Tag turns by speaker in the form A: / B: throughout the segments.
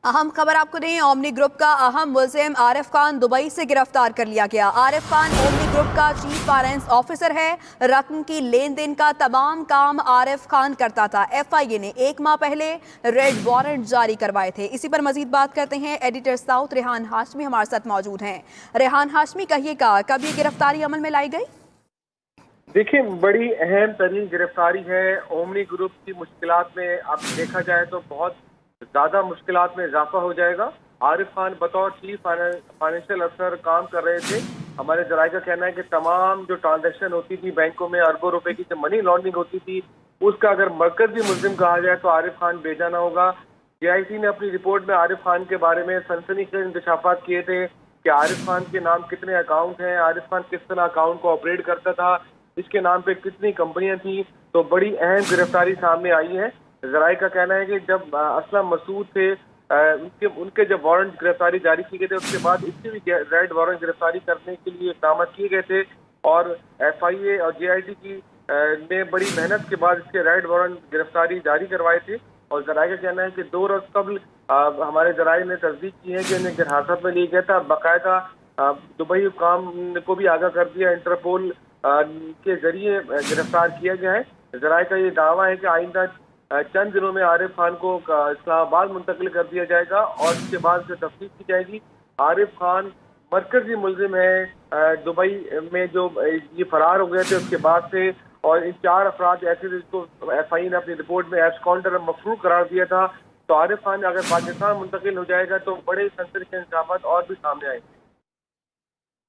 A: अहम खबर आपको दें, ओमनी ग्रुप का अहम मुल्जिम आरिफ खान दुबई से गिरफ्तार कर लिया गया। आरिफ खान ओमनी ग्रुप का चीफ फाइनेंस ऑफिसर है। रकम की लेन देन का तमाम काम आरिफ खान करता था। एफआईए ने 1 माह पहले रेड वारंट जारी करवाए थे। इसी पर मजीद बात करते हैं। एडिटर साउथ रेहान हाशमी हमारे साथ मौजूद हैं। रेहान हाशमी, कहिएगा कब ये गिरफ्तारी अमल में लाई गई?
B: देखिए, बड़ी अहम तरीन गिरफ्तारी है। ओमनी ग्रुप की मुश्किलात में अब देखा जाए तो बहुत ज्यादा मुश्किलात में इजाफा हो जाएगा। आरिफ खान बतौर चीफ फाइनेंशियल अफसर काम कर रहे थे। हमारे जराये का कहना है कि तमाम जो ट्रांजैक्शन होती थी बैंकों में, अरबों रुपए की जो मनी लॉन्ड्रिंग होती थी, उसका अगर मरकजी मुल्जिम कहा जाए तो आरिफ खान बेजाना होगा। JIT ने अपनी रिपोर्ट में आरिफ खान के बारे में सनसनीखेज इंकशाफात किए थे कि आरिफ खान के नाम कितने अकाउंट हैं, आरिफ खान किस तरह अकाउंट को ऑपरेट करता था, इसके नाम पे कितनी कंपनियां थी। तो बड़ी अहम गिरफ्तारी सामने आई है। जराये का कहना है कि जब असलम मसूद थे, उनके जब वारंट गिरफ्तारी जारी किए गए थे, उसके बाद इससे भी रेड वारंट गिरफ्तारी करने के लिए इकदाम किए गए थे और FIA और JIT की ने बड़ी मेहनत के बाद इसके रेड वारंट गिरफ्तारी जारी करवाए थे। और जराये का कहना है कि 2 रोज कबल हमारे जराये ने तस्दीक की है कि इन्हें हिरासत में लिया गया था। बाकायदा दुबई हुकाम को भी आगाह कर दिया, इंटरपोल के जरिए गिरफ्तार किया गया है। जराये का ये दावा है कि आइंदा चंद दिनों में आरिफ खान को इस्लामाबाद मुंतकिल कर दिया जाएगा और इसके बाद से तफ्तीश की जाएगी। आरिफ खान मरकजी मुल्जिम है दुबई में, जो ये फरार हो गए थे उसके बाद से। और इन 4 अफराद ऐसे जिसको FIA ने अपनी रिपोर्ट में एब्सकॉन्डर मफरूर करार दिया था। तो आरिफ खान अगर पाकिस्तान मुंतकिल हो जाएगा तो बड़े सनसनीखेज इंसाफात और भी सामने आएंगे।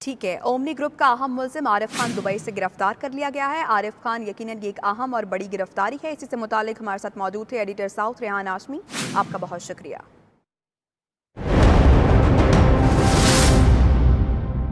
A: ठीक है, ओमनी ग्रुप का अहम मुल्जिम आरिफ खान दुबई से गिरफ्तार कर लिया गया है। आरिफ खान यकीनन ये एक अहम और बड़ी गिरफ्तारी है। इसी से मुतालिक हमारे साथ मौजूद थे एडिटर साउथ रेहान हाशमी। आपका बहुत शुक्रिया।